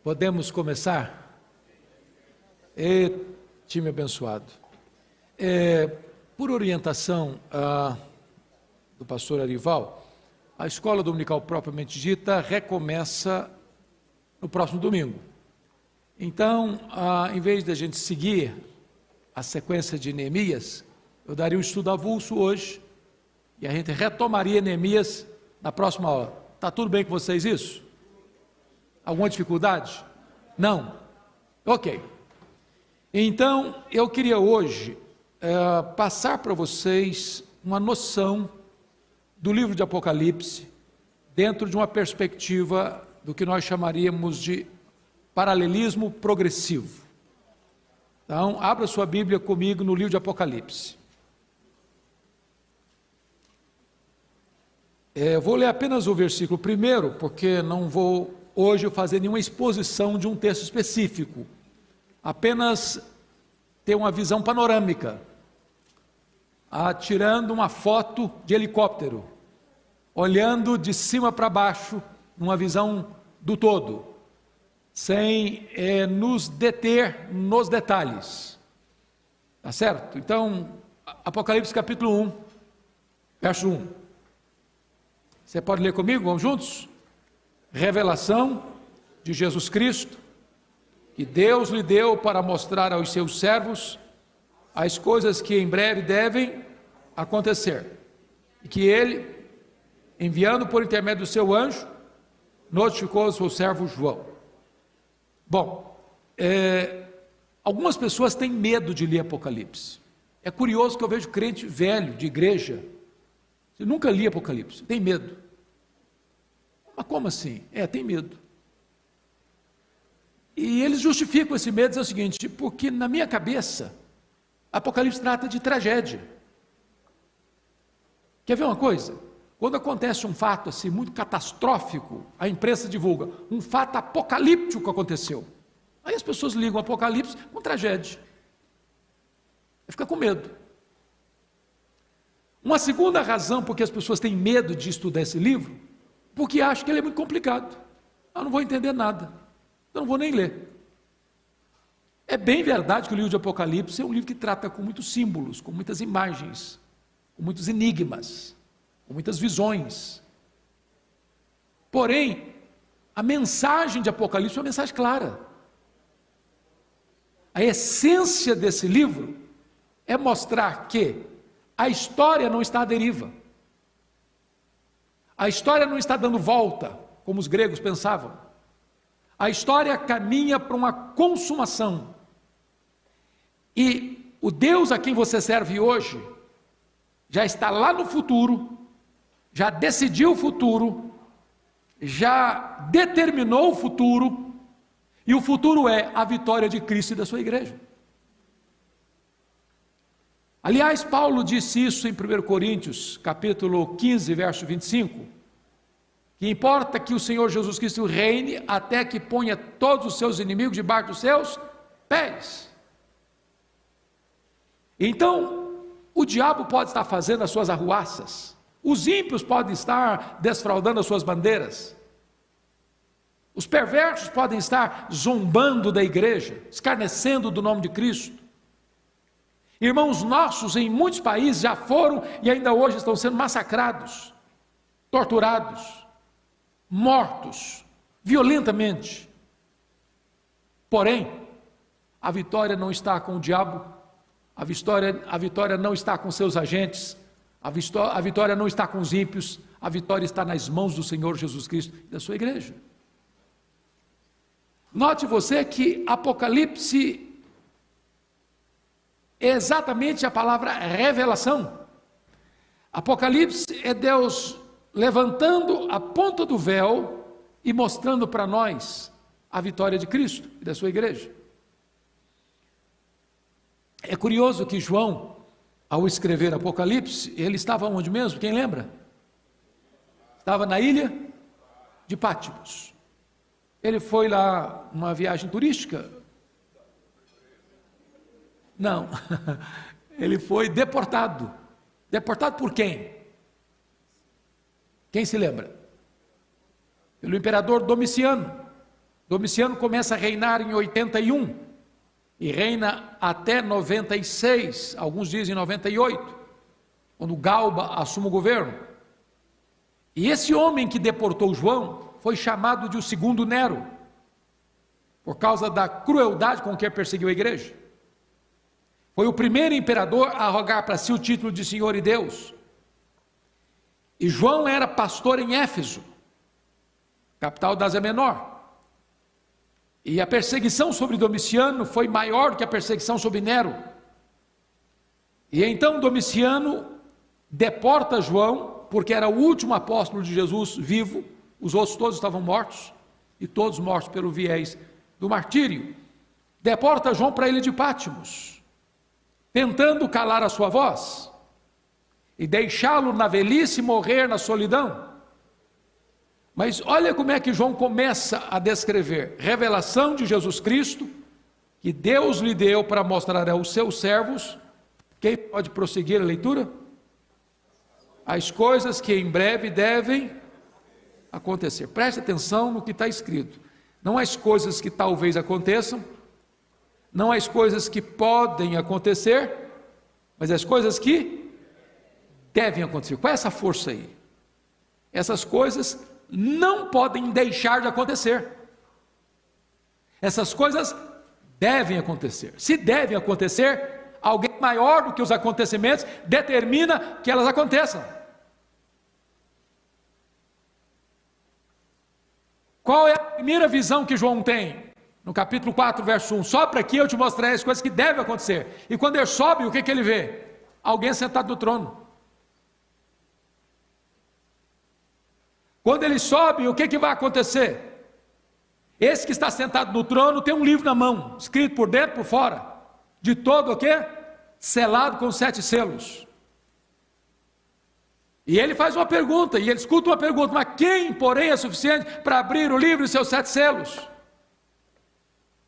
Podemos começar? Time abençoado. Por orientação do pastor Arival, a escola dominical propriamente dita recomeça no próximo domingo. Então, em vez de a gente seguir a sequência de Neemias, eu daria um estudo avulso hoje e a gente retomaria Neemias na próxima aula. Está tudo bem com vocês isso? Alguma dificuldade? Não? Ok. Então, eu queria hoje passar para vocês uma noção do livro de Apocalipse dentro de uma perspectiva do que nós chamaríamos de paralelismo progressivo. Então, abra sua Bíblia comigo no livro de Apocalipse. Eu vou ler apenas o versículo primeiro, porque não vou hoje fazer nenhuma exposição de um texto específico, apenas ter uma visão panorâmica, tirando uma foto de helicóptero, olhando de cima para baixo, numa visão do todo, sem nos deter nos detalhes, tá certo? Então, Apocalipse capítulo 1, verso 1, você pode ler comigo? Vamos juntos? Revelação de Jesus Cristo, que Deus lhe deu para mostrar aos seus servos as coisas que em breve devem acontecer, e que ele, enviando por intermédio do seu anjo, notificou ao seu servo João. Bom, algumas pessoas têm medo de ler Apocalipse. É curioso que eu vejo crente velho, de igreja, eu nunca li Apocalipse, tem medo. Mas como assim? Tem medo. E eles justificam esse medo, dizendo o seguinte: porque na minha cabeça, Apocalipse trata de tragédia. Quer ver uma coisa? Quando acontece um fato assim muito catastrófico, a imprensa divulga, um fato apocalíptico aconteceu. Aí as pessoas ligam Apocalipse com tragédia. Fica com medo. Uma segunda razão porque as pessoas têm medo de estudar esse livro, porque acham que ele é muito complicado. Eu não vou entender nada, eu não vou nem ler. É bem verdade que o livro de Apocalipse é um livro que trata com muitos símbolos, com muitas imagens, com muitos enigmas, com muitas visões. Porém, a mensagem de Apocalipse é uma mensagem clara. A essência desse livro é mostrar que a história não está à deriva. A história não está dando volta, como os gregos pensavam. A história caminha para uma consumação. E o Deus a quem você serve hoje já está lá no futuro, já decidiu o futuro, já determinou o futuro, e o futuro é a vitória de Cristo e da sua igreja. Aliás, Paulo disse isso em 1 Coríntios, capítulo 15, verso 25, que importa que o Senhor Jesus Cristo reine até que ponha todos os seus inimigos debaixo dos seus pés. Então, o diabo pode estar fazendo as suas arruaças, os ímpios podem estar desfraudando as suas bandeiras, os perversos podem estar zombando da igreja, escarnecendo do nome de Cristo. Irmãos nossos em muitos países já foram e ainda hoje estão sendo massacrados, torturados, mortos, violentamente. Porém, a vitória não está com o diabo, a vitória não está com seus agentes, a vitória não está com os ímpios, a vitória está nas mãos do Senhor Jesus Cristo e da sua igreja. Note você que Apocalipse é exatamente a palavra revelação. Apocalipse é Deus levantando a ponta do véu e mostrando para nós a vitória de Cristo e da sua igreja. É curioso que João, ao escrever Apocalipse, ele estava onde mesmo? Quem lembra? Estava na ilha de Patmos. Ele foi lá numa viagem turística? Não, ele foi deportado. Deportado por quem? Quem se lembra? Pelo imperador Domiciano. Domiciano começa a reinar em 81 e reina até 96, alguns dizem 98, quando Galba assume o governo. E esse homem que deportou João foi chamado de o segundo Nero, por causa da crueldade com que perseguiu a igreja. Foi o primeiro imperador a arrogar para si o título de Senhor e Deus. E João era pastor em Éfeso, capital da Ásia Menor. E a perseguição sobre Domiciano foi maior do que a perseguição sobre Nero. E então Domiciano deporta João, porque era o último apóstolo de Jesus vivo, os outros todos estavam mortos, e todos mortos pelo viés do martírio. Deporta João para a ilha de Pátimos, tentando calar a sua voz, e deixá-lo na velhice morrer na solidão. Mas olha como é que João começa a descrever: revelação de Jesus Cristo, que Deus lhe deu para mostrar aos seus servos. Quem pode prosseguir a leitura? As coisas que em breve devem acontecer. Preste atenção no que está escrito. Não as coisas que talvez aconteçam, não as coisas que podem acontecer, mas as coisas que devem acontecer. Qual é essa força aí? Essas coisas não podem deixar de acontecer. Essas coisas devem acontecer. Se devem acontecer, alguém maior do que os acontecimentos determina que elas aconteçam. Qual é a primeira visão que João tem? No capítulo 4, verso 1, sobe aqui, eu te mostrarei as coisas que devem acontecer. E quando ele sobe, o que ele vê? Alguém sentado no trono. Quando ele sobe, o que vai acontecer? Esse que está sentado no trono tem um livro na mão, escrito por dentro e por fora, de todo o quê? Selado com 7 selos. E ele faz uma pergunta, e ele escuta uma pergunta: mas quem, porém, é suficiente para abrir o livro e seus 7 selos?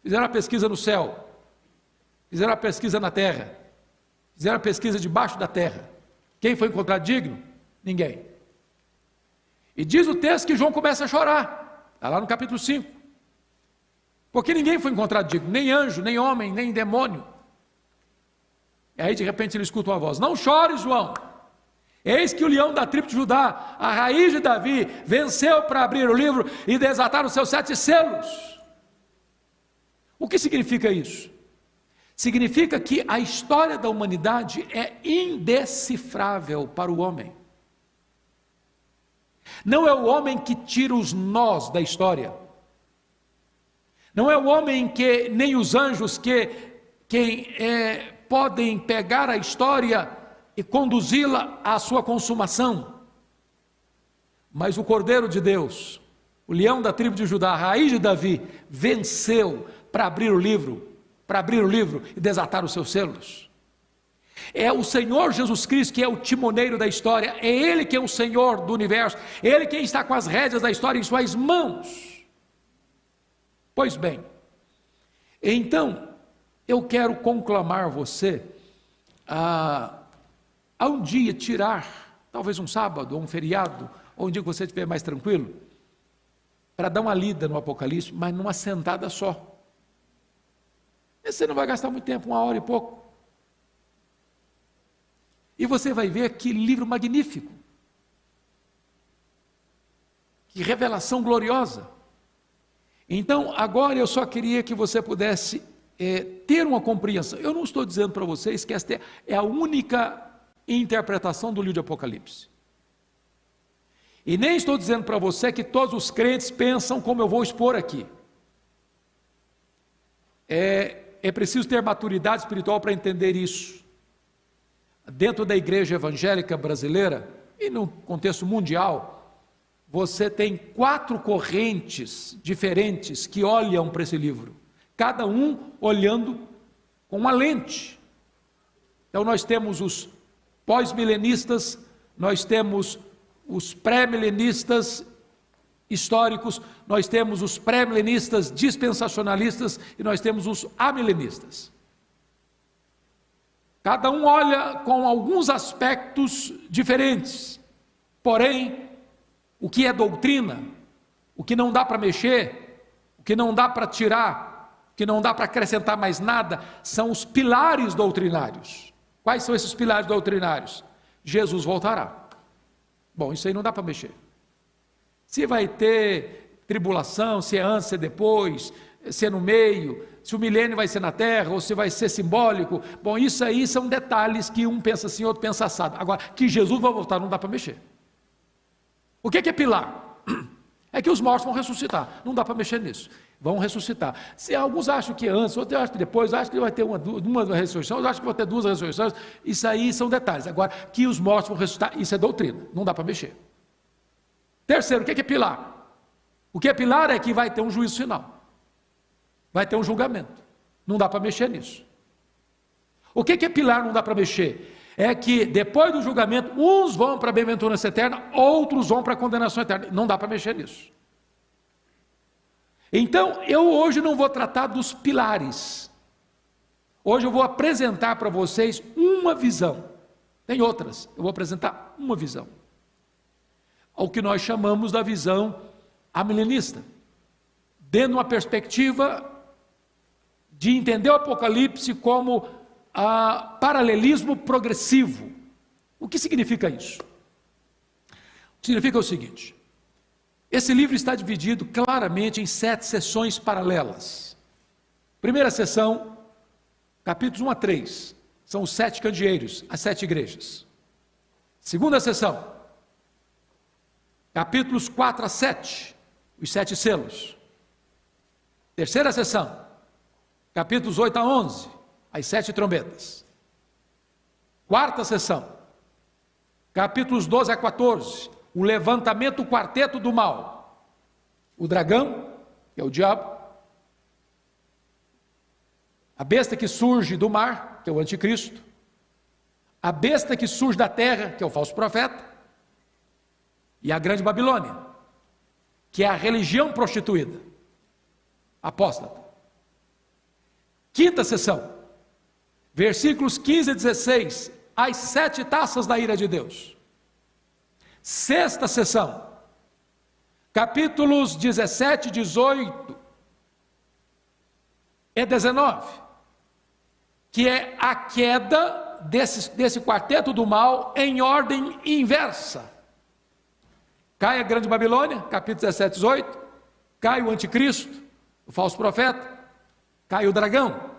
Fizeram uma pesquisa no céu, fizeram uma pesquisa na terra, fizeram uma pesquisa debaixo da terra. Quem foi encontrado digno? Ninguém. E diz o texto que João começa a chorar, está lá no capítulo 5, porque ninguém foi encontrado digno, nem anjo, nem homem, nem demônio. E aí de repente ele escuta uma voz: não chore, João, eis que o leão da tribo de Judá, a raiz de Davi, venceu para abrir o livro e desatar os seus 7 selos. O que significa isso? Significa que a história da humanidade é indecifrável para o homem. Não é o homem que tira os nós da história. Não é o homem que, nem os anjos podem pegar a história e conduzi-la à sua consumação. Mas o Cordeiro de Deus, o leão da tribo de Judá, a raiz de Davi, venceu para abrir o livro e desatar os seus selos. É o Senhor Jesus Cristo que é o timoneiro da história, é Ele que é o Senhor do universo, Ele quem está com as rédeas da história em suas mãos. Pois bem, então, eu quero conclamar você a um dia tirar, talvez um sábado, ou um feriado, ou um dia que você estiver mais tranquilo, para dar uma lida no Apocalipse, mas numa sentada só. E você não vai gastar muito tempo, 1 hora e pouco. E você vai ver que livro magnífico, que revelação gloriosa. Então, agora eu só queria que você pudesse ter uma compreensão. Eu não estou dizendo para vocês que esta é a única interpretação do livro de Apocalipse. E nem estou dizendo para você que todos os crentes pensam como eu vou expor aqui. É preciso ter maturidade espiritual para entender isso. Dentro da igreja evangélica brasileira e no contexto mundial, você tem 4 correntes diferentes que olham para esse livro, cada um olhando com uma lente. Então nós temos os pós-milenistas, nós temos os pré-milenistas históricos, nós temos os pré-milenistas dispensacionalistas e nós temos os amilenistas. Cada um olha com alguns aspectos diferentes, porém, o que é doutrina, o que não dá para mexer, o que não dá para tirar, o que não dá para acrescentar mais nada, são os pilares doutrinários. Quais são esses pilares doutrinários? Jesus voltará. Bom, isso aí não dá para mexer. Se vai ter tribulação, se é antes, se é depois, se é no meio, se o milênio vai ser na terra, ou se vai ser simbólico, bom, isso aí são detalhes que um pensa assim, outro pensa assado. Agora, que Jesus vai voltar não dá para mexer. O que é pilar? É que os mortos vão ressuscitar, não dá para mexer nisso, vão ressuscitar. Se alguns acham que antes, outros acham que depois, acham que vai ter uma ressurreição, outros acham que vai ter duas ressurreições, isso aí são detalhes. Agora, que os mortos vão ressuscitar, isso é doutrina, não dá para mexer. Terceiro, o que é pilar? O que é pilar é que vai ter um juízo final. Vai ter um julgamento. Não dá para mexer nisso. O que é pilar não dá para mexer? É que depois do julgamento, uns vão para a bem-aventurança eterna, outros vão para a condenação eterna. Não dá para mexer nisso. Então, eu hoje não vou tratar dos pilares. Hoje eu vou apresentar para vocês uma visão. Tem outras, eu vou apresentar uma visão. Ao que nós chamamos da visão amilenista. Dando uma perspectiva de entender o Apocalipse como paralelismo progressivo. O que significa isso? Significa o seguinte: esse livro está dividido claramente em 7 sessões paralelas. Primeira sessão, capítulos 1 a 3, são os 7 candeeiros, as 7 igrejas. Segunda sessão, capítulos 4 a 7, os 7 selos. Terceira sessão, capítulos 8 a 11, as 7 trombetas. Quarta sessão, capítulos 12 a 14, o levantamento, o quarteto do mal. O dragão, que é o diabo. A besta que surge do mar, que é o anticristo. A besta que surge da terra, que é o falso profeta. E a grande Babilônia, que é a religião prostituída, apóstata. Quinta sessão, versículos 15 a 16, as 7 taças da ira de Deus. Sexta sessão, capítulos 17, 18 e 19, que é a queda desse quarteto do mal em ordem inversa. Cai a grande Babilônia, capítulo 17, 18, cai o anticristo, o falso profeta, cai o dragão.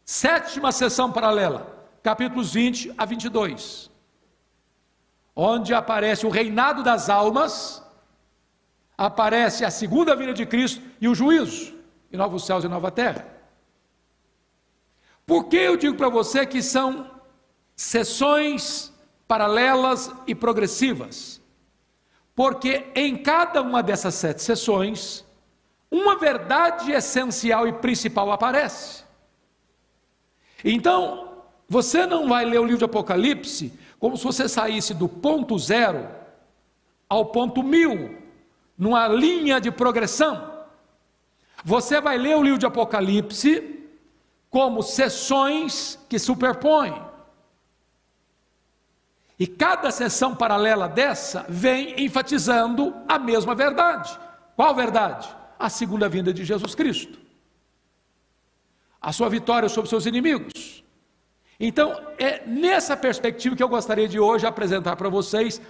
Sétima sessão paralela, capítulos 20 a 22, onde aparece o reinado das almas, aparece a segunda vinda de Cristo e o juízo, e novos céus e nova terra. Por que eu digo para você que são sessões paralelas e progressivas? Porque em cada uma dessas 7 sessões, uma verdade essencial e principal aparece. Então, você não vai ler o livro de Apocalipse como se você saísse do ponto 0 ao ponto 1000, numa linha de progressão. Você vai ler o livro de Apocalipse como sessões que superpõem. E cada sessão paralela dessa vem enfatizando a mesma verdade. Qual verdade? A segunda vinda de Jesus Cristo. A sua vitória sobre seus inimigos. Então, é nessa perspectiva que eu gostaria de hoje apresentar para vocês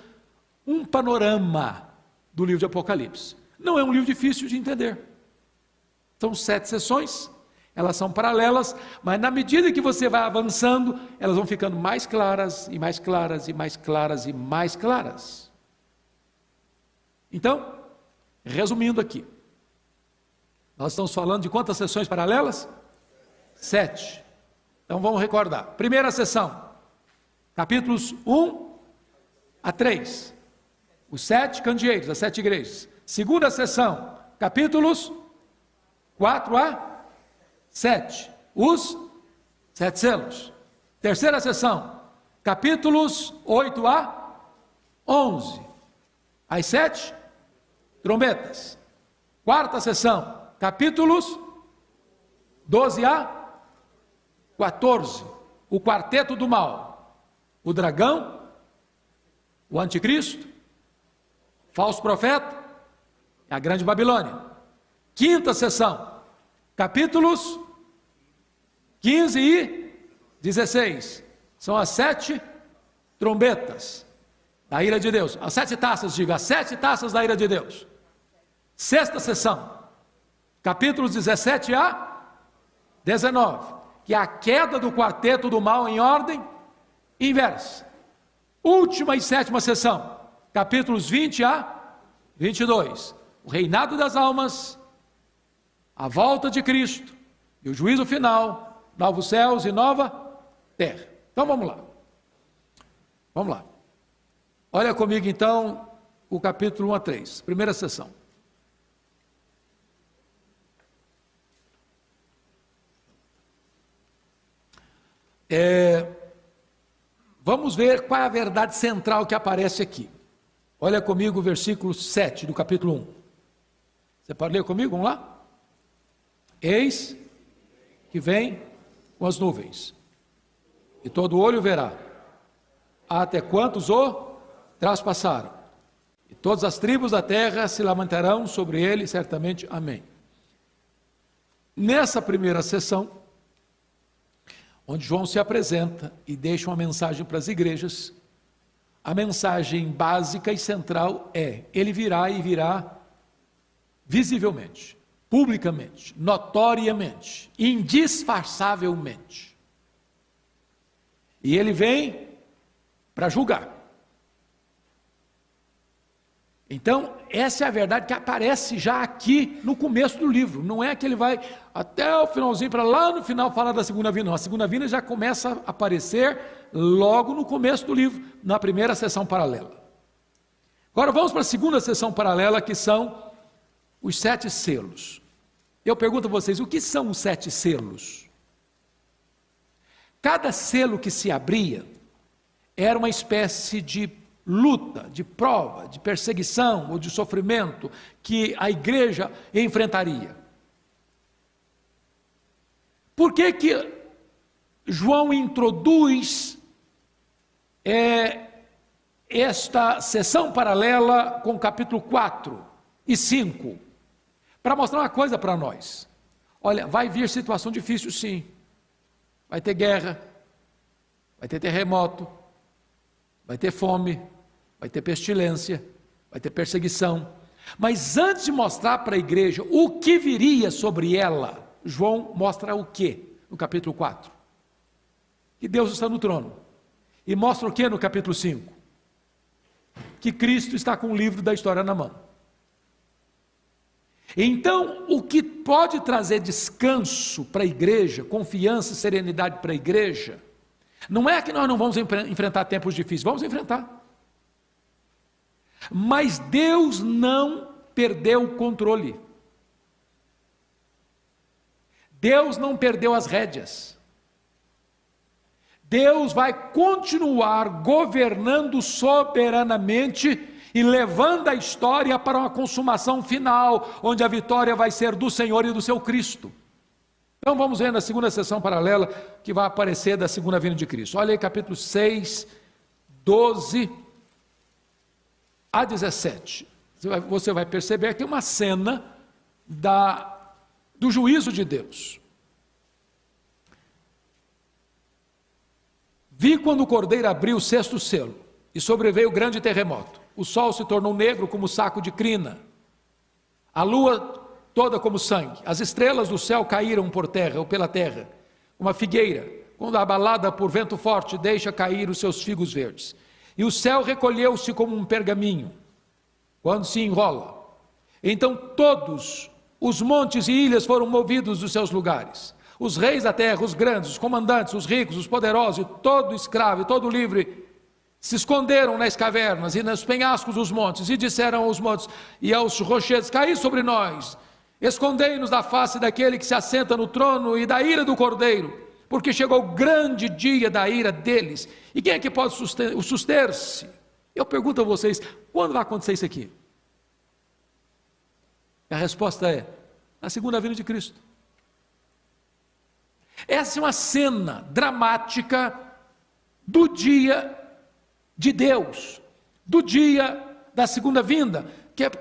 um panorama do livro de Apocalipse. Não é um livro difícil de entender. São 7 sessões, elas são paralelas, mas na medida que você vai avançando, elas vão ficando mais claras, e mais claras, e mais claras, e mais claras. Então, resumindo aqui, nós estamos falando de quantas sessões paralelas? 7. Então vamos recordar. Primeira sessão, capítulos 1 a 3, os 7 candeeiros, as 7 igrejas. Segunda sessão, capítulos 4 a 7, os 7 selos. Terceira sessão, capítulos 8 a 11, as 7 trombetas. Quarta sessão, capítulos 12 a 14, o quarteto do mal, o dragão, o anticristo, falso profeta, a grande Babilônia. Quinta sessão, capítulos 15 e 16. São as 7 trombetas da ira de Deus. As 7 taças, diga, as 7 taças da ira de Deus. Sexta sessão, capítulos 17 a 19, que é a queda do quarteto do mal em ordem inversa. Última e sétima sessão, capítulos 20 a 22, o reinado das almas, a volta de Cristo e o juízo final, novos céus e nova terra. Então vamos lá. Vamos lá. Olha comigo então o capítulo 1 a 3, primeira sessão. Vamos ver qual é a verdade central que aparece aqui. Olha comigo o versículo 7 do capítulo 1. Você pode ler comigo? Vamos lá? Eis que vem com as nuvens, e todo olho verá, até quantos o traspassaram, e todas as tribos da terra se lamentarão sobre ele, certamente. Amém. Nessa primeira sessão, onde João se apresenta e deixa uma mensagem para as igrejas, a mensagem básica e central é: ele virá e virá visivelmente, publicamente, notoriamente, indisfarçavelmente. E ele vem para julgar. Então, essa é a verdade que aparece já aqui no começo do livro. Não é que ele vai até o finalzinho, para lá no final falar da segunda vinda. Não, a segunda vinda já começa a aparecer logo no começo do livro, na primeira sessão paralela. Agora vamos para a segunda sessão paralela, que são os 7 selos. Eu pergunto a vocês, o que são os 7 selos? Cada selo que se abria era uma espécie de luta, de prova, de perseguição ou de sofrimento que a igreja enfrentaria. Por que que João introduz esta sessão paralela com o capítulo 4 e 5? Para mostrar uma coisa para nós. Olha, vai vir situação difícil, sim. Vai ter guerra, vai ter terremoto, vai ter fome, vai ter pestilência, vai ter perseguição. Mas antes de mostrar para a igreja o que viria sobre ela, João mostra o que no capítulo 4? Que Deus está no trono. E mostra o que no capítulo 5? Que Cristo está com o livro da história na mão. Então, o que pode trazer descanso para a igreja, confiança e serenidade para a igreja, não é que nós não vamos enfrentar tempos difíceis, vamos enfrentar. Mas Deus não perdeu o controle. Deus não perdeu as rédeas. Deus vai continuar governando soberanamente e levando a história para uma consumação final, onde a vitória vai ser do Senhor e do seu Cristo. Então vamos ver na segunda sessão paralela que vai aparecer da segunda vinda de Cristo. Olha aí capítulo 6, 12 a 17. Você vai perceber que tem uma cena do juízo de Deus. Vi quando o cordeiro abriu o 6º selo, e sobreveio grande terremoto. O sol se tornou negro como saco de crina, a lua toda como sangue, as estrelas do céu caíram por terra ou pela terra, uma figueira, quando abalada por vento forte, deixa cair os seus figos verdes. E o céu recolheu-se como um pergaminho, quando se enrola. Então todos os montes e ilhas foram movidos dos seus lugares. Os reis da terra, os grandes, os comandantes, os ricos, os poderosos, e todo escravo e todo livre, se esconderam nas cavernas e nos penhascos dos montes, e disseram aos montes e aos rochedos: caí sobre nós, escondei-nos da face daquele que se assenta no trono e da ira do cordeiro, porque chegou o grande dia da ira deles. E quem é que pode suster-se? Eu pergunto a vocês, quando vai acontecer isso aqui? A resposta é: na segunda vinda de Cristo. Essa é uma cena dramática do dia de Deus, do dia da segunda vinda,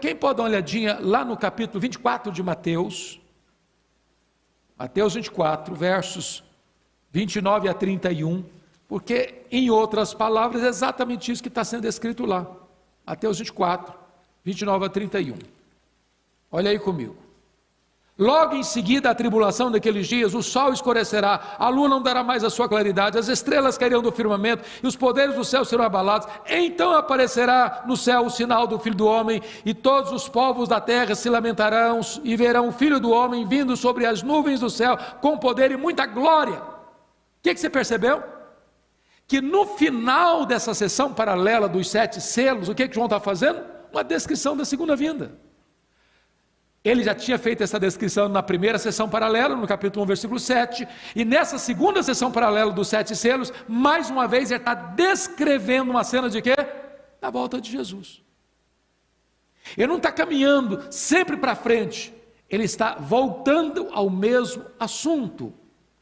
Quem pode dar uma olhadinha lá no capítulo 24 de Mateus? Mateus 24, versos 29 a 31, porque, em outras palavras, é exatamente isso que está sendo escrito lá. Mateus 24, 29 a 31. Olha aí comigo. Logo em seguida, a tribulação daqueles dias, o sol escurecerá, a lua não dará mais a sua claridade, as estrelas cairão do firmamento, e os poderes do céu serão abalados. Então aparecerá no céu o sinal do Filho do Homem, e todos os povos da terra se lamentarão, e verão o Filho do Homem vindo sobre as nuvens do céu, com poder e muita glória. O que você percebeu? Que no final dessa sessão paralela dos 7 selos, o que João está fazendo? Uma descrição da segunda vinda. Ele já tinha feito essa descrição na primeira sessão paralela, no capítulo 1, versículo 7, e nessa segunda sessão paralela dos 7 selos, mais uma vez ele está descrevendo uma cena de quê? Da volta de Jesus. Ele não está caminhando sempre para frente, ele está voltando ao mesmo assunto,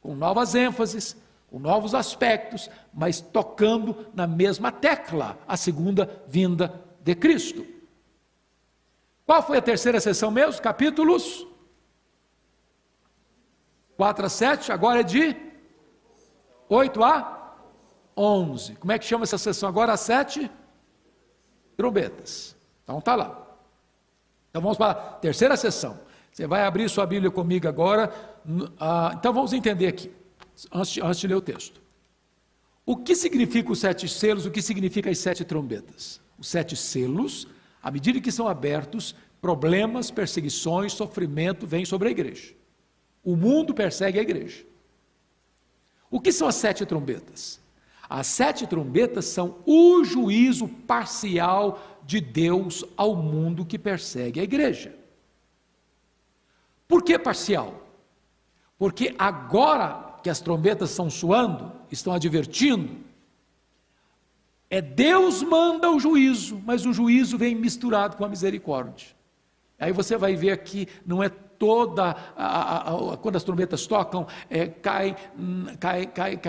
com novas ênfases, com novos aspectos, mas tocando na mesma tecla, a segunda vinda de Cristo. Qual foi a terceira sessão mesmo? Capítulos 4 a 7, agora é de 8 a 11. Como é que chama essa sessão agora? As 7 trombetas. Então está lá. Então vamos para a terceira sessão. Você vai abrir sua Bíblia comigo agora. Então vamos entender aqui, antes de ler o texto. O que significa os 7 selos? O que significa as 7 trombetas? Os 7 selos, à medida que são abertos, problemas, perseguições, sofrimento vêm sobre a igreja. O mundo persegue a igreja. O que são as 7 trombetas? As 7 trombetas são o juízo parcial de Deus ao mundo que persegue a igreja. Por que parcial? Porque agora que as trombetas estão soando, estão advertindo, Deus manda o juízo, mas o juízo vem misturado com a misericórdia. Aí você vai ver que não é toda, quando as trombetas tocam, cai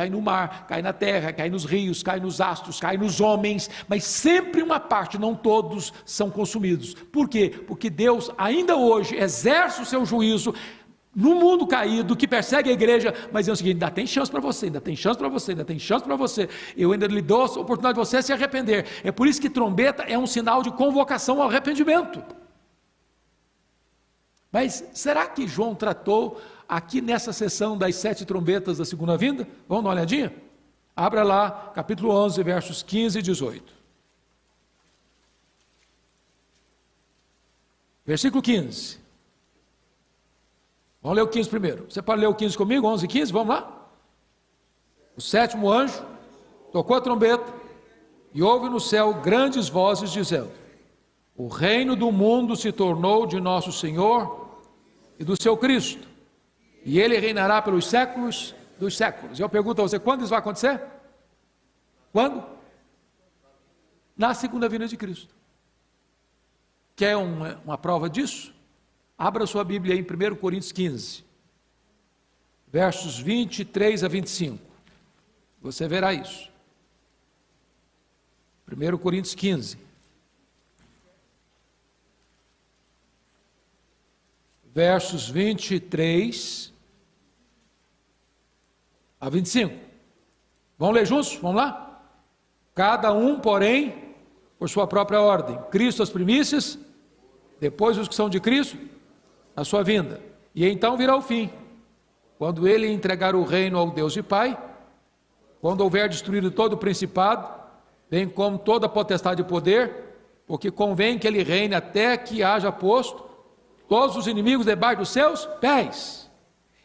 no mar, cai na terra, cai nos rios, cai nos astros, cai nos homens, mas sempre uma parte, não todos são consumidos. Por quê? Porque Deus ainda hoje exerce o seu juízo no mundo caído, que persegue a igreja, mas é o seguinte: ainda tem chance para você, ainda tem chance para você, ainda tem chance para você, eu ainda lhe dou a oportunidade de você se arrepender. É por isso que trombeta é um sinal de convocação ao arrependimento. Mas será que João tratou aqui nessa sessão das 7 trombetas da segunda vinda? Vamos dar uma olhadinha? Abra lá, capítulo 11, versos 15 e 18. Versículo 15. Vamos ler o 15 primeiro. Você pode ler o 15 comigo? 11 e 15, vamos lá? O 7º anjo tocou a trombeta e houve no céu grandes vozes dizendo: o reino do mundo se tornou de nosso Senhor e do seu Cristo, e ele reinará pelos séculos dos séculos. Eu pergunto a você, quando isso vai acontecer? Quando? Na segunda vinda de Cristo. Quer uma prova disso? Abra sua Bíblia aí em 1 Coríntios 15, versos 23 a 25. Você verá isso. 1 Coríntios 15. Versos 23 a 25. Vamos ler juntos? Vamos lá? Cada um, porém, por sua própria ordem. Cristo as primícias, depois os que são de Cristo, a sua vinda. E então virá o fim, quando ele entregar o reino ao Deus e Pai, quando houver destruído todo o principado, bem como toda a potestade e poder, porque convém que ele reine até que haja posto todos os inimigos debaixo dos seus pés.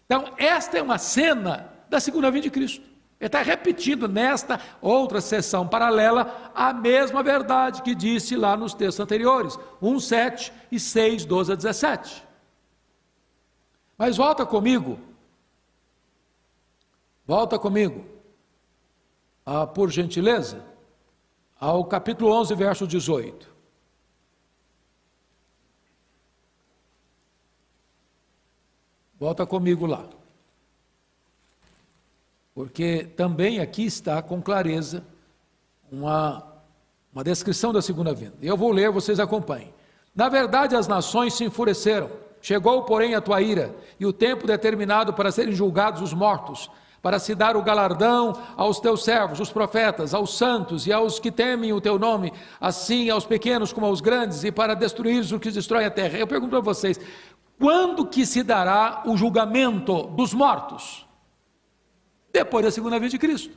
Então esta é uma cena da segunda vinda de Cristo. Ele está repetindo nesta outra sessão paralela a mesma verdade que disse lá nos textos anteriores, 1, 7 e 6, 12 a 17. Mas volta comigo, por gentileza, ao capítulo 11, verso 18. Volta comigo lá, porque também aqui está com clareza uma descrição da segunda vinda. Eu vou ler, vocês acompanhem. Na verdade, as nações se enfureceram. Chegou, porém, a tua ira, e o tempo determinado para serem julgados os mortos, para se dar o galardão aos teus servos, os profetas, aos santos e aos que temem o teu nome, assim aos pequenos como aos grandes, e para destruir os que destroem a terra. Eu pergunto a vocês, quando que se dará o julgamento dos mortos? Depois da segunda vinda de Cristo.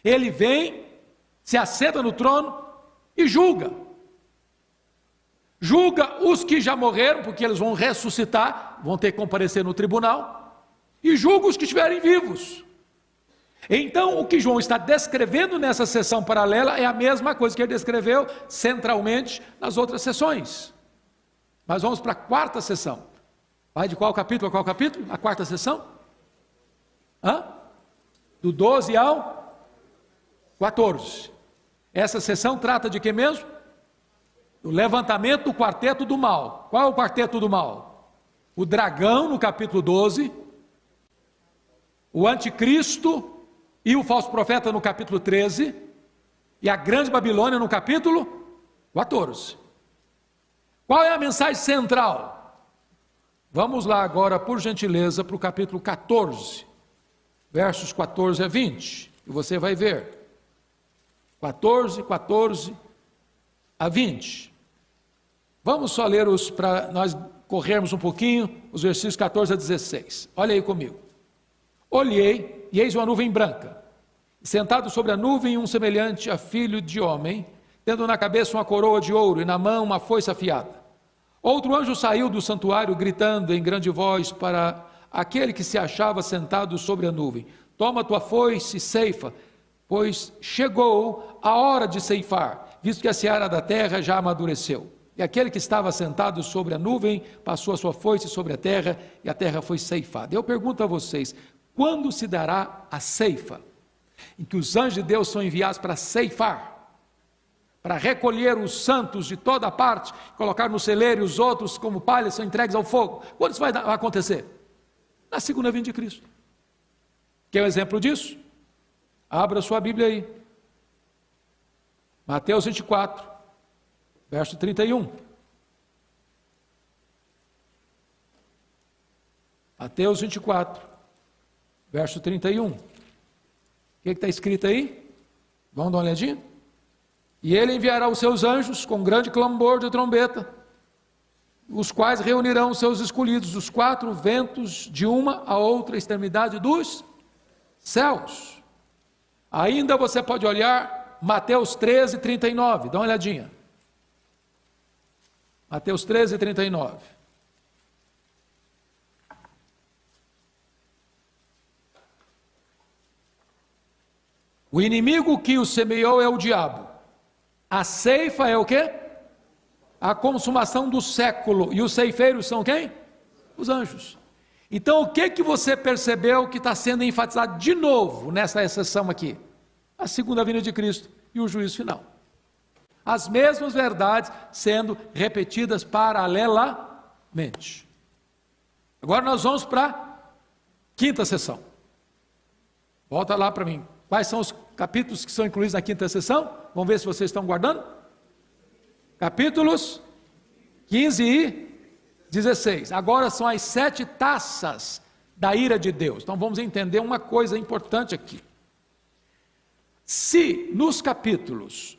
Ele vem, se assenta no trono e julga. Julga os que já morreram, porque eles vão ressuscitar, vão ter que comparecer no tribunal, e julga os que estiverem vivos. Então, o que João está descrevendo nessa sessão paralela é a mesma coisa que ele descreveu centralmente nas outras sessões. Mas vamos para a quarta sessão. Vai de qual capítulo a qual capítulo? A quarta sessão? Do 12 ao 14. Essa sessão trata de quê mesmo? O levantamento do quarteto do mal. Qual é o quarteto do mal? O dragão no capítulo 12, o anticristo e o falso profeta no capítulo 13, e a grande Babilônia no capítulo 14. Qual é a mensagem central? Vamos lá agora, por gentileza, para o capítulo 14, versos 14 a 20, e você vai ver. 14 a 20. Vamos só ler para nós corrermos um pouquinho, os versículos 14 a 16. Olha aí comigo. Olhei, e eis uma nuvem branca, e sentado sobre a nuvem um semelhante a filho de homem, tendo na cabeça uma coroa de ouro, e na mão uma foice afiada. Outro anjo saiu do santuário, gritando em grande voz para aquele que se achava sentado sobre a nuvem: toma tua foice e ceifa, pois chegou a hora de ceifar, visto que a seara da terra já amadureceu. E aquele que estava sentado sobre a nuvem passou a sua foice sobre a terra, e a terra foi ceifada. Eu pergunto a vocês, quando se dará a ceifa? Em que os anjos de Deus são enviados para ceifar, para recolher os santos de toda parte, colocar no celeiro, e os outros como palha são entregues ao fogo. Quando isso vai acontecer? Na segunda vinda de Cristo. Quer um exemplo disso? Abra sua Bíblia aí. Mateus 24. Verso 31. Mateus 24, verso 31. O que está escrito aí? Vamos dar uma olhadinha? E ele enviará os seus anjos com grande clamor de trombeta, os quais reunirão os seus escolhidos dos quatro ventos de uma a outra extremidade dos céus. Ainda você pode olhar Mateus 13, 39. Dá uma olhadinha. Mateus 13, 39. O inimigo que o semeou é o diabo. A ceifa é o quê? A consumação do século. E os ceifeiros são quem? Os anjos. Então o que você percebeu que está sendo enfatizado de novo nessa exceção aqui? A segunda vinda de Cristo e o juízo final. As mesmas verdades sendo repetidas paralelamente. Agora nós vamos para a quinta sessão. Volta lá para mim. Quais são os capítulos que são incluídos na quinta sessão? Vamos ver se vocês estão guardando. Capítulos 15 e 16. Agora são as 7 taças da ira de Deus. Então vamos entender uma coisa importante aqui. Se nos capítulos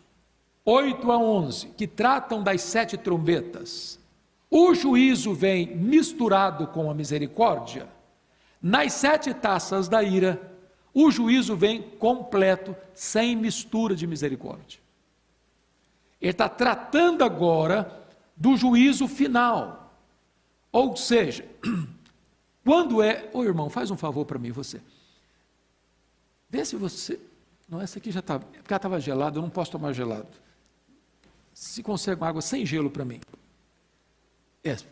8 a 11, que tratam das 7 trombetas, o juízo vem misturado com a misericórdia, nas 7 taças da ira, o juízo vem completo, sem mistura de misericórdia. Ele está tratando agora do juízo final. Ou seja, quando é... Ô irmão, faz um favor para mim, você. Vê se você... Não, essa aqui já está... Porque ela estava gelada, eu não posso tomar gelado. Se consegue uma água sem gelo para mim.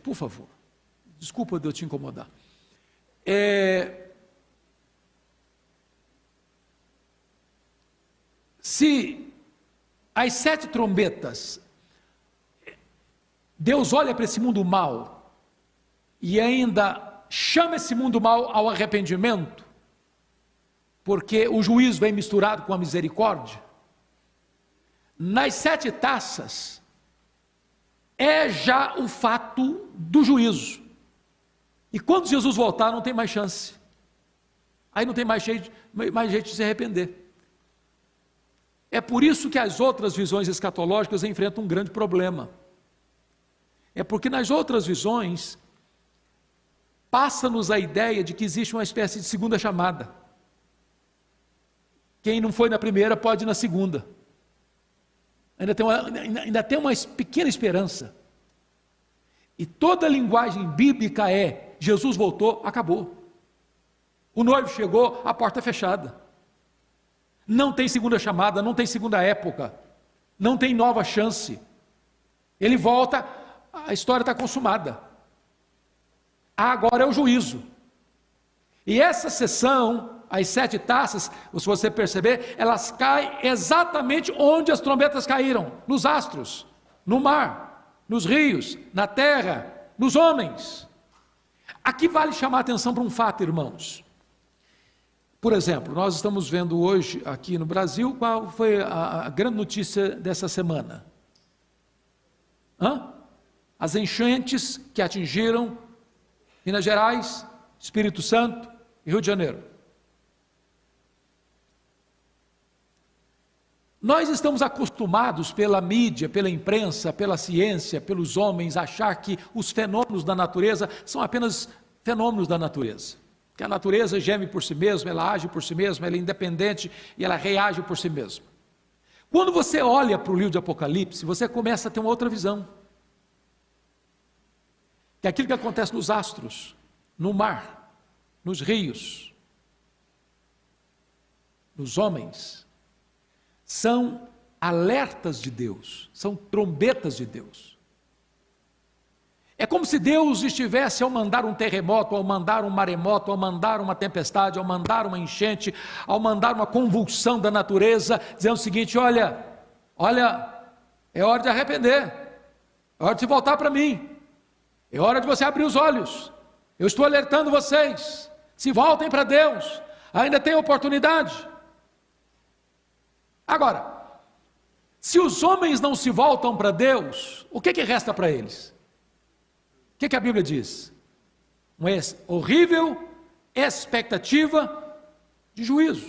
Por favor. Desculpa de eu te incomodar. Se as 7 trombetas, Deus olha para esse mundo mal e ainda chama esse mundo mal ao arrependimento, porque o juízo vem misturado com a misericórdia, nas 7 taças é já o fato do juízo. E quando Jesus voltar, não tem mais chance. Aí não tem mais jeito de se arrepender. É por isso que as outras visões escatológicas enfrentam um grande problema. É porque nas outras visões, passa-nos a ideia de que existe uma espécie de segunda chamada. Quem não foi na primeira pode ir na segunda. Ainda tem uma pequena esperança. E toda a linguagem bíblica é: Jesus voltou, acabou. O noivo chegou, a porta é fechada. Não tem segunda chamada, não tem segunda época, não tem nova chance. Ele volta, a história está consumada. Agora é o juízo. E essa sessão, as 7 taças, se você perceber, elas caem exatamente onde as trombetas caíram: nos astros, no mar, nos rios, na terra, nos homens. Aqui vale chamar a atenção para um fato, irmãos. Por exemplo, nós estamos vendo hoje aqui no Brasil, qual foi a grande notícia dessa semana? As enchentes que atingiram Minas Gerais, Espírito Santo e Rio de Janeiro. Nós estamos acostumados pela mídia, pela imprensa, pela ciência, pelos homens, a achar que os fenômenos da natureza são apenas fenômenos da natureza. Que a natureza geme por si mesma, ela age por si mesma, ela é independente e ela reage por si mesma. Quando você olha para o livro de Apocalipse, você começa a ter uma outra visão. Que aquilo que acontece nos astros, no mar, nos rios, nos homens, são alertas de Deus, são trombetas de Deus. É como se Deus estivesse, ao mandar um terremoto, ao mandar um maremoto, ao mandar uma tempestade, ao mandar uma enchente, ao mandar uma convulsão da natureza, dizendo o seguinte: olha, é hora de arrepender, é hora de se voltar para mim, é hora de você abrir os olhos, eu estou alertando vocês, se voltem para Deus, ainda tem oportunidade. Agora, se os homens não se voltam para Deus, o que resta para eles? O que a Bíblia diz? Uma horrível expectativa de juízo.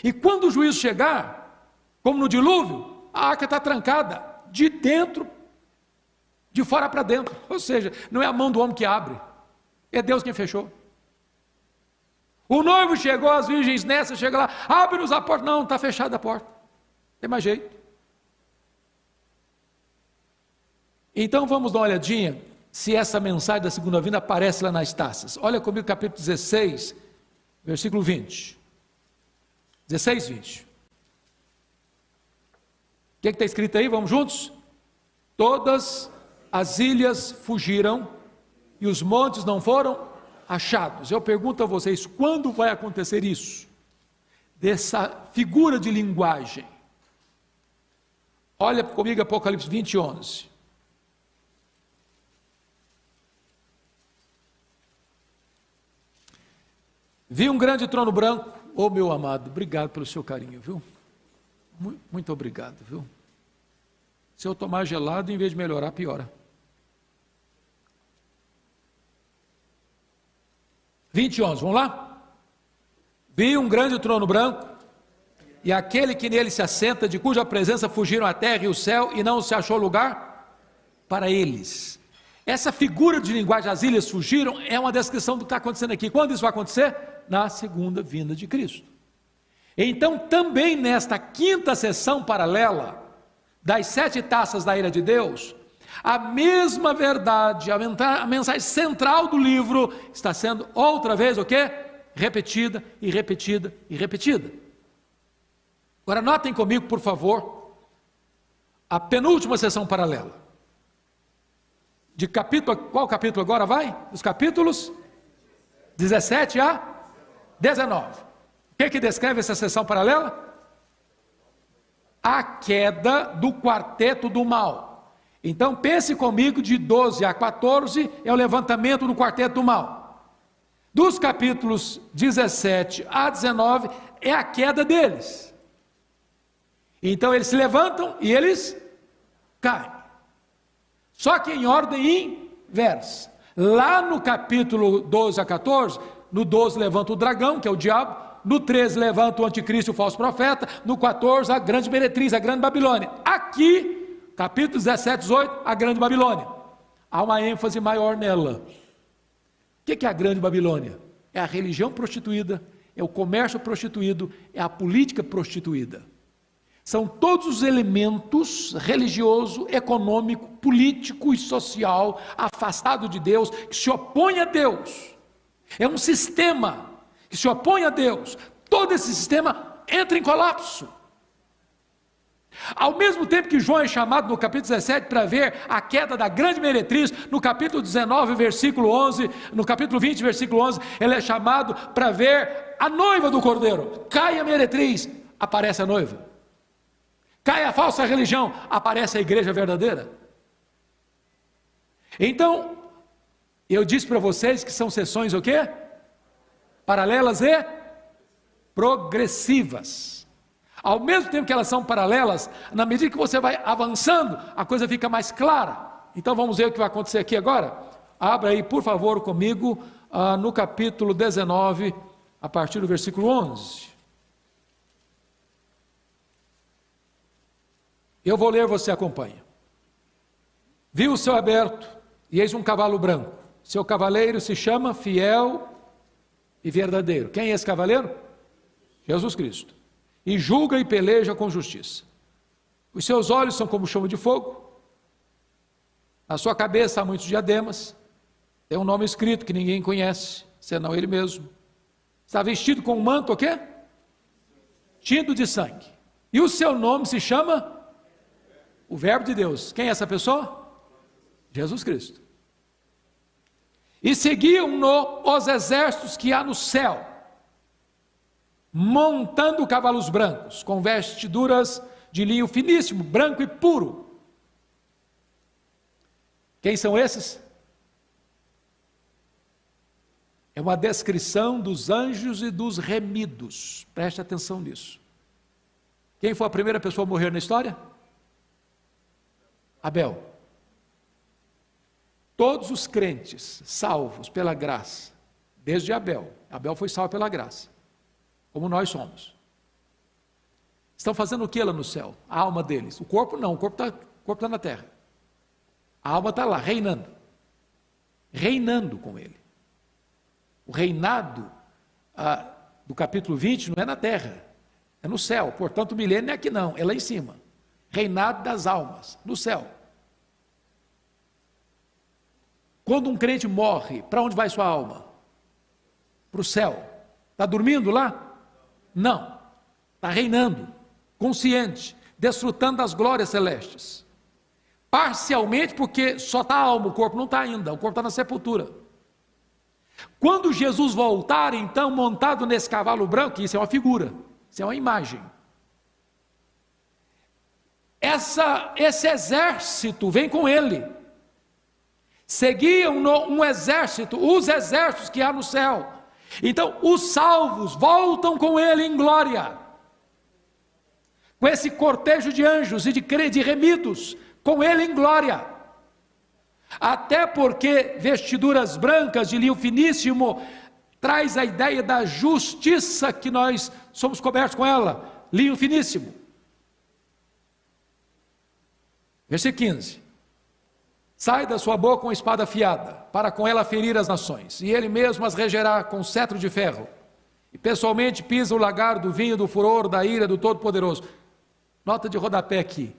E quando o juízo chegar, como no dilúvio, a arca está trancada, de dentro, de fora para dentro. Ou seja, não é a mão do homem que abre, é Deus quem fechou. O noivo chegou, as virgens nessa, chega lá, abre-nos a porta. Não, está fechada a porta, não tem mais jeito. Então vamos dar uma olhadinha se essa mensagem da segunda vinda aparece lá nas taças. Olha comigo capítulo 16, versículo 20. 16, 20. O que está escrito aí? Vamos juntos? Todas as ilhas fugiram e os montes não foram achados. Eu pergunto a vocês, quando vai acontecer isso? Dessa figura de linguagem. Olha comigo Apocalipse 20, 11. Vi um grande trono branco. Ô meu amado, obrigado pelo seu carinho, viu? Muito obrigado, viu? Se eu tomar gelado, em vez de melhorar, piora. 20, 11, vamos lá? Vi um grande trono branco, e aquele que nele se assenta, de cuja presença fugiram a terra e o céu, e não se achou lugar para eles. Essa figura de linguagem, as ilhas fugiram, é uma descrição do que está acontecendo aqui. Quando isso vai acontecer? Na segunda vinda de Cristo. Então, também nesta quinta sessão paralela, das 7 taças da ira de Deus, a mesma verdade, a mensagem central do livro, está sendo outra vez o quê? Repetida e repetida e repetida. Agora notem comigo, por favor, a penúltima sessão paralela. De capítulo, qual capítulo agora vai? Os capítulos 17 a 19. O que descreve essa sessão paralela? A queda do quarteto do mal. Então pense comigo, de 12 a 14 é o levantamento do quarteto do mal. Dos capítulos 17 a 19 é a queda deles. Então eles se levantam e eles caem. Só que em ordem inversa. Lá no capítulo 12 a 14, no 12 levanta o dragão, que é o diabo, no 13 levanta o anticristo, o falso profeta, no 14 a grande meretriz, a grande Babilônia. Aqui, capítulo 17, 18, a grande Babilônia. Há uma ênfase maior nela. O que é a grande Babilônia? É a religião prostituída, é o comércio prostituído, é a política prostituída. São todos os elementos religioso, econômico, político e social afastado de Deus, que se opõe a Deus. É um sistema que se opõe a Deus. Todo esse sistema entra em colapso. Ao mesmo tempo que João é chamado no capítulo 17 para ver a queda da grande meretriz, no capítulo 19, versículo 11, no capítulo 20, versículo 11, ele é chamado para ver a noiva do Cordeiro. Cai a meretriz, aparece a noiva. Cai a falsa religião, aparece a igreja verdadeira. Então, eu disse para vocês que são sessões o quê? Paralelas e progressivas. Ao mesmo tempo que elas são paralelas, na medida que você vai avançando, a coisa fica mais clara. Então vamos ver o que vai acontecer aqui agora. Abra aí, por favor, comigo, no capítulo 19, a partir do versículo 11. Eu vou ler, você acompanha. Viu o céu aberto, e eis um cavalo branco. Seu cavaleiro se chama Fiel e Verdadeiro. Quem é esse cavaleiro? Jesus Cristo. E julga e peleja com justiça. Os seus olhos são como chama de fogo. Na sua cabeça há muitos diademas. Tem um nome escrito que ninguém conhece, senão ele mesmo. Está vestido com um manto o quê? Tinto de sangue. E o seu nome se chama o Verbo de Deus. Quem é essa pessoa? Jesus Cristo. E seguiam-no os exércitos que há no céu, montando cavalos brancos, com vestiduras de linho finíssimo, branco e puro. Quem são esses? É uma descrição dos anjos e dos remidos. Preste atenção nisso. Quem foi a primeira pessoa a morrer na história? Abel. Todos os crentes salvos pela graça, desde Abel foi salvo pela graça, como nós somos, estão fazendo o que lá no céu? A alma deles, o corpo não, o corpo está na terra, a alma está lá, reinando com ele. O reinado do capítulo 20 não é na terra, é no céu, portanto o milênio não é aqui não, é lá em cima. Reinado das almas, no céu. Quando um crente morre, para onde vai sua alma? Para o céu. Está dormindo lá? Não. Está reinando, consciente, desfrutando das glórias celestes. Parcialmente, porque só está a alma, o corpo não está ainda, o corpo está na sepultura. Quando Jesus voltar, então, montado nesse cavalo branco, isso é uma figura, isso é uma imagem. Esse exército vem com ele. Seguiam um exército, os exércitos que há no céu. Então os salvos voltam com ele em glória, com esse cortejo de anjos e de remidos, com ele em glória. Até porque vestiduras brancas de linho finíssimo traz a ideia da justiça, que nós somos cobertos com ela, linho finíssimo. Versículo 15. Sai da sua boca uma espada afiada, para com ela ferir as nações, e ele mesmo as regerá com cetro de ferro, e pessoalmente pisa o lagar do vinho, do furor, da ira do Todo-Poderoso. Nota de rodapé aqui.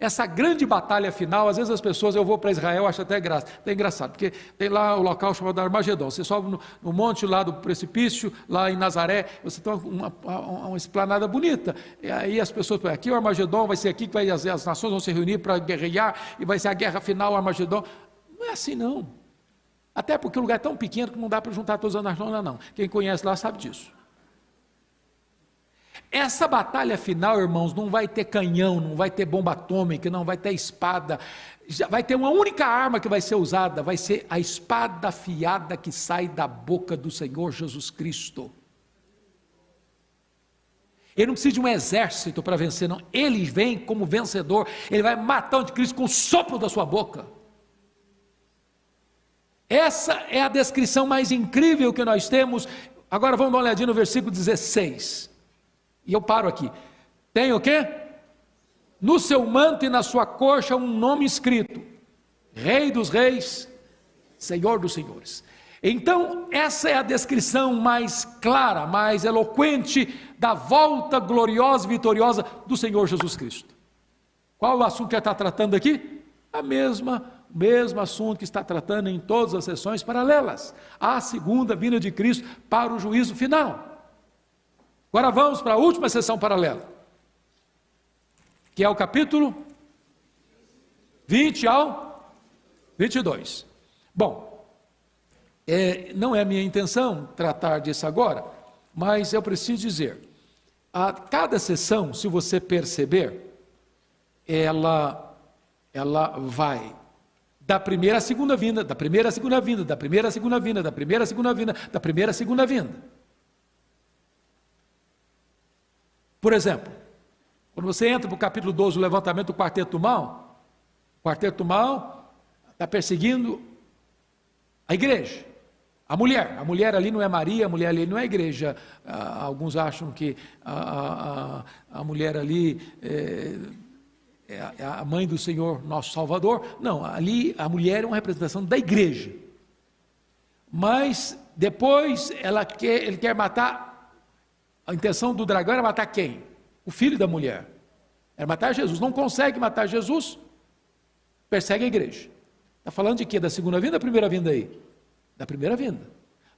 Essa grande batalha final, às vezes as pessoas, eu vou para Israel, acho até engraçado, porque tem lá o local chamado Armagedon, você sobe no monte lá do precipício, lá em Nazaré, você tem uma esplanada bonita, e aí as pessoas, aqui o Armagedon, vai ser aqui que as nações vão se reunir para guerrear, e vai ser a guerra final, o Armagedon. Não é assim não, até porque o lugar é tão pequeno que não dá para juntar todas as nações lá não, quem conhece lá sabe disso. Essa batalha final, irmãos, não vai ter canhão, não vai ter bomba atômica, não vai ter espada, vai ter uma única arma que vai ser usada, vai ser a espada afiada que sai da boca do Senhor Jesus Cristo. Ele não precisa de um exército para vencer, não. Ele vem como vencedor. Ele vai matar o anticristo com o sopro da sua boca. Essa é a descrição mais incrível que nós temos. Agora vamos dar uma olhadinha no versículo 16. E eu paro aqui. Tem o quê? No seu manto e na sua coxa um nome escrito: Rei dos Reis, Senhor dos Senhores. Então, essa é a descrição mais clara, mais eloquente da volta gloriosa e vitoriosa do Senhor Jesus Cristo. Qual o assunto que ele está tratando aqui? O mesmo assunto que está tratando em todas as sessões paralelas. A segunda vinda de Cristo para o juízo final. Agora vamos para a última sessão paralela, que é o capítulo 20 ao 22. Bom, não é minha intenção tratar disso agora, mas eu preciso dizer, a cada sessão, se você perceber, ela vai da primeira à segunda vinda, da primeira à segunda vinda, da primeira à segunda vinda, da primeira à segunda vinda, da primeira à segunda vinda. Por exemplo, quando você entra para o capítulo 12, o levantamento do quarteto do mal, o quarteto do mal está perseguindo a igreja, a mulher ali não é Maria, a mulher ali não é a igreja. Alguns acham que a mulher ali é a mãe do Senhor, nosso Salvador. Não, ali a mulher é uma representação da igreja. Mas depois ele quer matar, a intenção do dragão era matar quem? O filho da mulher. Era matar Jesus. Não consegue matar Jesus, persegue a igreja. Está falando de quê? Da segunda vinda ou da primeira vinda aí? Da primeira vinda.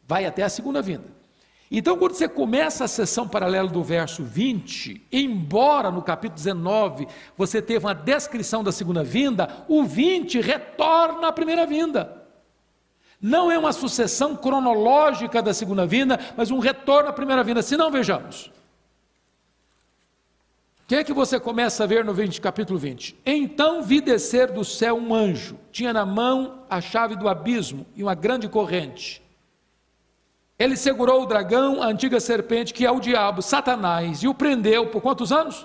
Vai até a segunda vinda. Então, quando você começa a sessão paralela do verso 20, embora no capítulo 19 você teve uma descrição da segunda vinda, o 20 retorna à primeira vinda. Não é uma sucessão cronológica da segunda vinda, mas um retorno à primeira vinda. Se não, vejamos. O que é que você começa a ver no capítulo 20? Então vi descer do céu um anjo, tinha na mão a chave do abismo e uma grande corrente. Ele segurou o dragão, a antiga serpente, que é o diabo, Satanás, e o prendeu por quantos anos?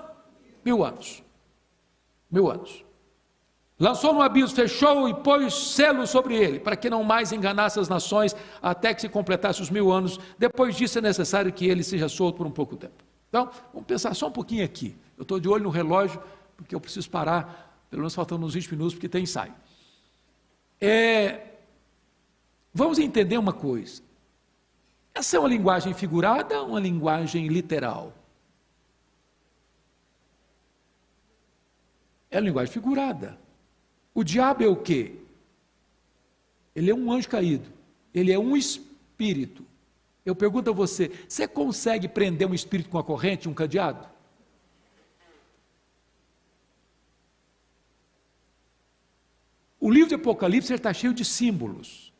1000 anos. 1000 anos. Lançou no abismo, fechou e pôs selo sobre ele, para que não mais enganasse as nações, até que se completasse os 1000 anos. Depois disso é necessário que ele seja solto por um pouco tempo. Então, vamos pensar só um pouquinho aqui. Eu estou de olho no relógio, porque eu preciso parar, pelo menos faltando uns 20 minutos, porque tem ensaio. Vamos entender uma coisa. Essa é uma linguagem figurada ou uma linguagem literal? É uma linguagem figurada. O diabo é o quê? Ele é um anjo caído. Ele é um espírito. Eu pergunto a você, você consegue prender um espírito com a corrente, um cadeado? O livro de Apocalipse está cheio de símbolos.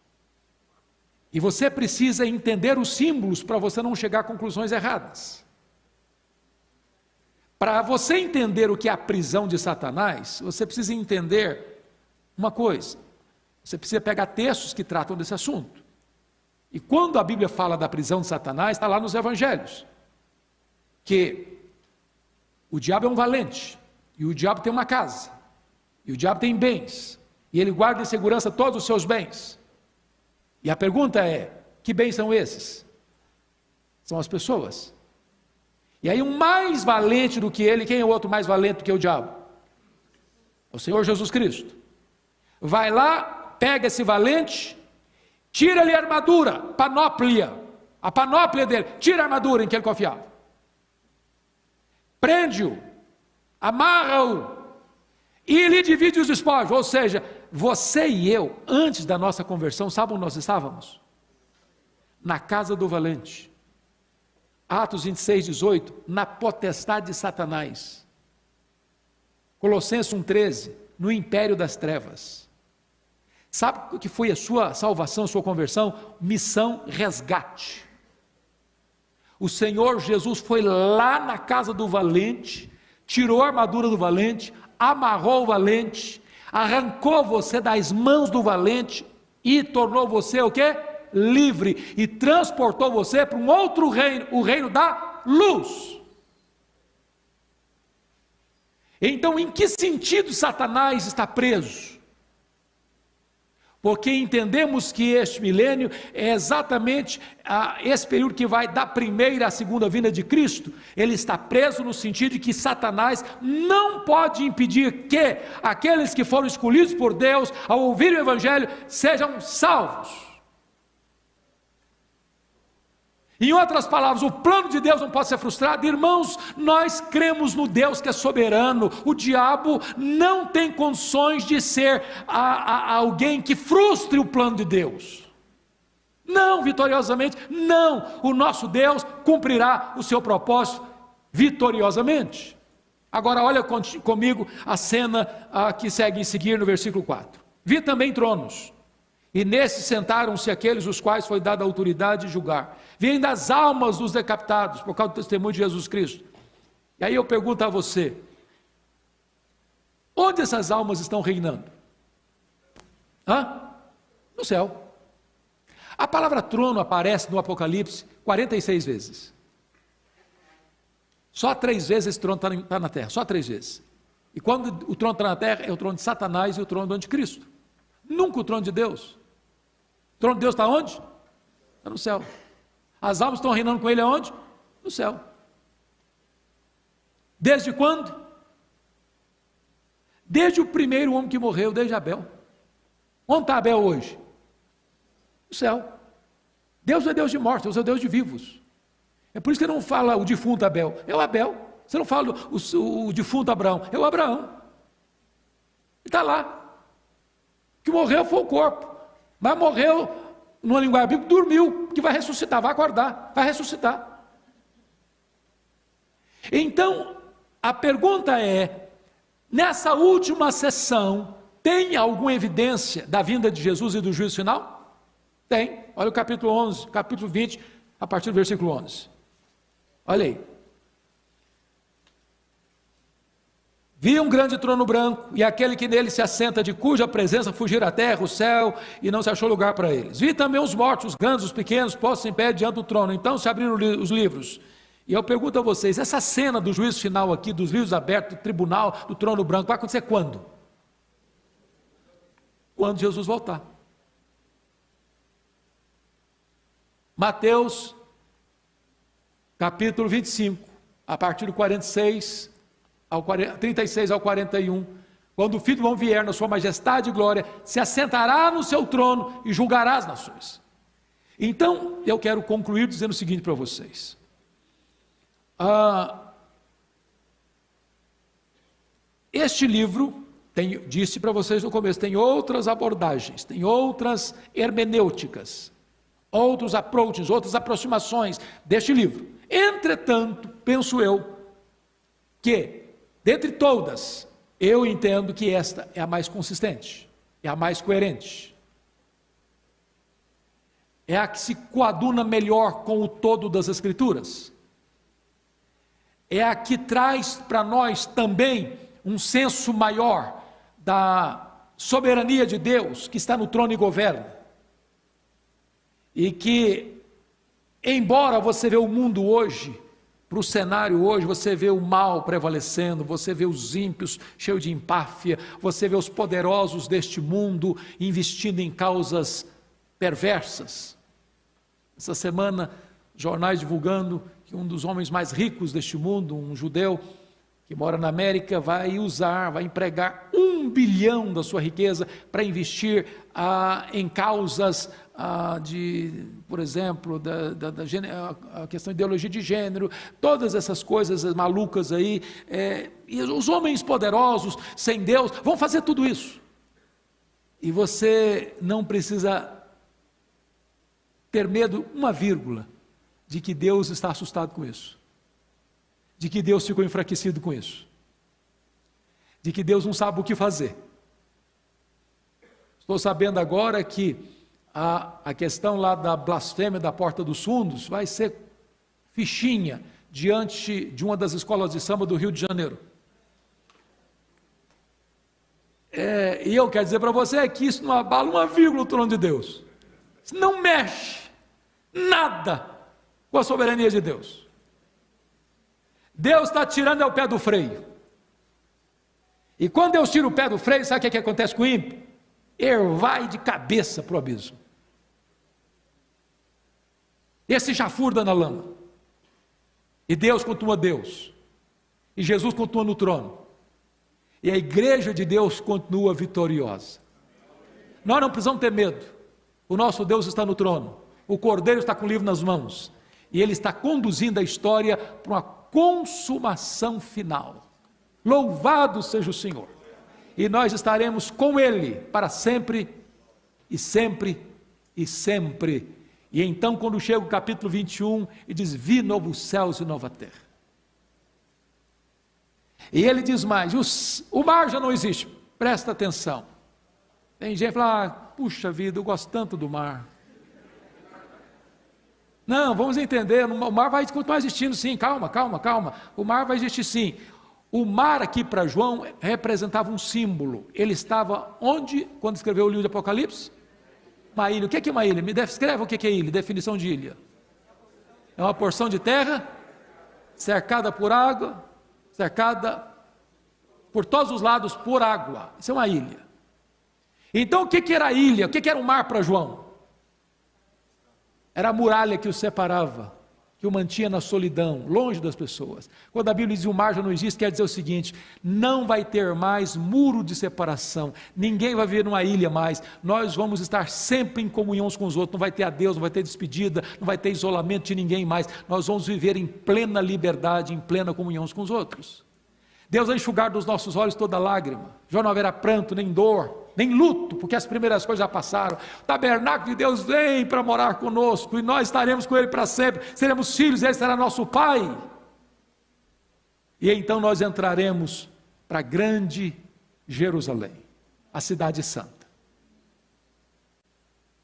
E você precisa entender os símbolos para você não chegar a conclusões erradas. Para você entender o que é a prisão de Satanás, você precisa entender uma coisa. Você precisa pegar textos que tratam desse assunto. E quando a Bíblia fala da prisão de Satanás, está lá nos evangelhos. Que o diabo é um valente. E o diabo tem uma casa. E o diabo tem bens. E ele guarda em segurança todos os seus bens. E a pergunta é, que bens são esses? São as pessoas. E aí um mais valente do que ele, quem é o outro mais valente do que o diabo? O Senhor Jesus Cristo. Vai lá, pega esse valente, tira-lhe a armadura, panóplia, a panóplia dele, tira a armadura em que ele confiava. Prende-o, amarra-o, e lhe divide os despojos, ou seja, você e eu, antes da nossa conversão, sabe onde nós estávamos? Na casa do valente. Atos 26, 18, na potestade de Satanás. Colossenses 1,13, no império das trevas. Sabe o que foi a sua salvação, a sua conversão? Missão resgate. O Senhor Jesus foi lá na casa do valente, tirou a armadura do valente, amarrou o valente, arrancou você das mãos do valente e tornou você o quê? Livre, e transportou você para um outro reino, o reino da luz. Então, em que sentido Satanás está preso? Porque entendemos que este milênio é exatamente esse período que vai da primeira à segunda vinda de Cristo. Ele está preso no sentido de que Satanás não pode impedir que aqueles que foram escolhidos por Deus, ao ouvir o Evangelho, sejam salvos. Em outras palavras, o plano de Deus não pode ser frustrado. Irmãos, nós cremos no Deus que é soberano. O diabo não tem condições de ser alguém que frustre o plano de Deus. Não, vitoriosamente, não. O nosso Deus cumprirá o seu propósito vitoriosamente. Agora olha comigo a cena que segue em seguir no versículo 4. Vi também tronos, e nesses sentaram-se aqueles os quais foi dada a autoridade de julgar. Vi ainda as almas dos decapitados, por causa do testemunho de Jesus Cristo. E aí eu pergunto a você, onde essas almas estão reinando? No céu. A palavra trono aparece no Apocalipse 46 vezes. Só 3 vezes esse trono está na terra, só 3 vezes. E quando o trono está na terra, é o trono de Satanás e o trono do anticristo. Nunca o trono de Deus. O trono de Deus está onde? Está no céu. As almas estão reinando com ele aonde? No céu. Desde quando? Desde o primeiro homem que morreu, desde Abel. Onde está Abel hoje? No céu. Deus não é Deus de mortos, Deus é Deus de vivos. É por isso que não fala o defunto Abel, é o Abel. Você não fala o defunto Abraão, é o Abraão. Ele está lá. O que morreu foi o corpo, mas morreu, numa linguagem bíblica, dormiu, que vai ressuscitar, vai acordar, vai ressuscitar. Então, a pergunta é, nessa última sessão, tem alguma evidência da vinda de Jesus e do juízo final? Tem, olha o capítulo 11, capítulo 20, a partir do versículo 11. Olha aí. Vi um grande trono branco, e aquele que nele se assenta, de cuja presença fugir a terra, o céu, e não se achou lugar para eles. Vi também os mortos, os grandes, os pequenos, postos em pé diante do trono. Então se abriram os livros. E eu pergunto a vocês, essa cena do juízo final aqui, dos livros abertos, do tribunal, do trono branco, vai acontecer quando? Quando Jesus voltar. Mateus, capítulo 25, a partir do 36 ao 41, quando o Filho do Homem vier na sua majestade e glória, se assentará no seu trono e julgará as nações. Então, eu quero concluir dizendo o seguinte para vocês. Este livro, disse para vocês no começo, tem outras abordagens, tem outras hermenêuticas, outros approaches, outras aproximações deste livro. Entretanto, penso eu, que, dentre todas, eu entendo que esta é a mais consistente, é a mais coerente, é a que se coaduna melhor com o todo das Escrituras, é a que traz para nós também um senso maior da soberania de Deus, que está no trono e governa, e que, embora você vê o mundo hoje, para o cenário hoje, você vê o mal prevalecendo, você vê os ímpios cheios de empáfia, você vê os poderosos deste mundo investindo em causas perversas. Essa semana, jornais divulgando que um dos homens mais ricos deste mundo, um judeu que mora na América, vai empregar 1 bilhão da sua riqueza para investir em causas por exemplo, a questão de ideologia de gênero, todas essas coisas malucas aí, e os homens poderosos, sem Deus, vão fazer tudo isso. E você não precisa ter medo, uma vírgula, de que Deus está assustado com isso, de que Deus ficou enfraquecido com isso, de que Deus não sabe o que fazer. Estou sabendo agora que a questão lá da blasfêmia da Porta dos Fundos vai ser fichinha diante de uma das escolas de samba do Rio de Janeiro. E eu quero dizer para você que isso não abala uma vírgula o trono de Deus. Isso não mexe nada com a soberania de Deus. Deus está tirando o pé do freio. E quando Deus tira o pé do freio, sabe o que acontece com o ímpio? Ele vai de cabeça para o abismo. Esse já furda na lama. E Deus continua Deus. E Jesus continua no trono. E a igreja de Deus continua vitoriosa. Nós não precisamos ter medo. O nosso Deus está no trono. O Cordeiro está com o livro nas mãos. E Ele está conduzindo a história para uma consumação final. Louvado seja o Senhor. E nós estaremos com Ele para sempre, e sempre, e sempre. E então quando chega o capítulo 21, e diz, vi novos céus e nova terra. E ele diz mais, o mar já não existe, presta atenção. Tem gente que fala, puxa vida, eu gosto tanto do mar. Não, vamos entender, o mar vai continuar existindo sim, calma. O mar vai existir sim. O mar aqui para João representava um símbolo. Ele estava onde, quando escreveu o livro de Apocalipse? Uma ilha. O que é uma ilha? Me descreve o que é ilha, definição de ilha. É uma porção de terra, cercada por água, cercada por todos os lados por água. Isso é uma ilha. Então o que era a ilha? O que era o mar para João? Era a muralha que o separava, que o mantinha na solidão, longe das pessoas. Quando a Bíblia diz que o mar já não existe, quer dizer o seguinte, não vai ter mais muro de separação, ninguém vai viver numa ilha mais, nós vamos estar sempre em comunhão uns com os outros, não vai ter adeus, não vai ter despedida, não vai ter isolamento de ninguém mais, nós vamos viver em plena liberdade, em plena comunhão uns com os outros. Deus vai enxugar dos nossos olhos toda lágrima, já não haverá pranto, nem dor, nem luto, porque as primeiras coisas já passaram. O tabernáculo de Deus vem para morar conosco, e nós estaremos com Ele para sempre, seremos filhos, Ele será nosso Pai. E então nós entraremos para a grande Jerusalém, a cidade santa.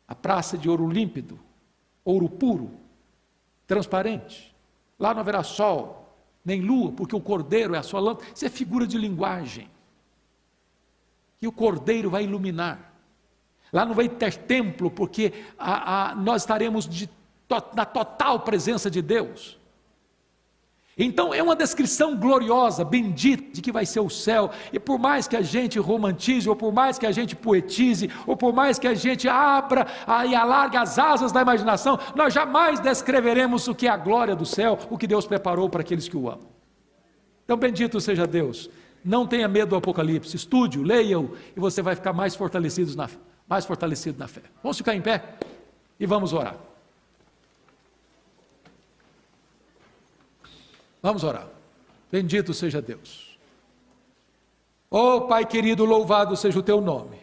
A praça de ouro límpido, ouro puro, transparente. Lá não haverá sol, nem lua, porque o Cordeiro é a sua lâmpada. Isso é figura de linguagem. Que o Cordeiro vai iluminar. Lá não vai ter templo, porque nós estaremos na total presença de Deus. Então é uma descrição gloriosa, bendita, de que vai ser o céu. E por mais que a gente romantize, ou por mais que a gente poetize, ou por mais que a gente abra e alargue as asas da imaginação, nós jamais descreveremos o que é a glória do céu, o que Deus preparou para aqueles que o amam. Então bendito seja Deus. Não tenha medo do Apocalipse, estude-o, leia-o, e você vai ficar mais fortalecido na fé. Vamos ficar em pé e vamos orar. Vamos orar. Bendito seja Deus. Oh Pai querido, louvado seja o teu nome,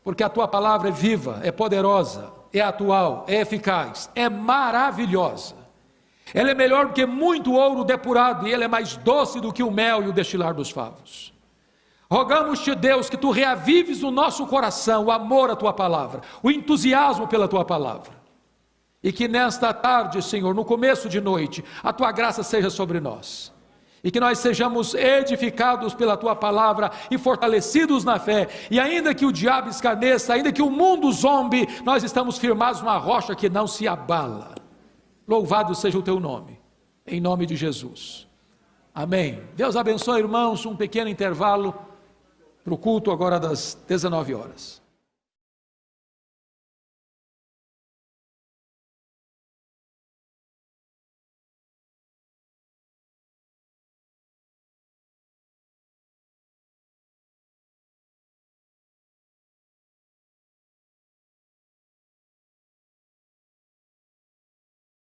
porque a tua palavra é viva, é poderosa, é atual, é eficaz, é maravilhosa. Ela é melhor do que muito ouro depurado, e ela é mais doce do que o mel e o destilar dos favos. Rogamos-te, Deus, que tu reavives no nosso coração o amor à tua palavra, o entusiasmo pela tua palavra. E que nesta tarde, Senhor, no começo de noite, a tua graça seja sobre nós. E que nós sejamos edificados pela tua palavra e fortalecidos na fé. E ainda que o diabo escarneça, ainda que o mundo zombe, nós estamos firmados numa rocha que não se abala. Louvado seja o teu nome, em nome de Jesus. Amém. Deus abençoe, irmãos, um pequeno intervalo para o culto agora das 19 horas.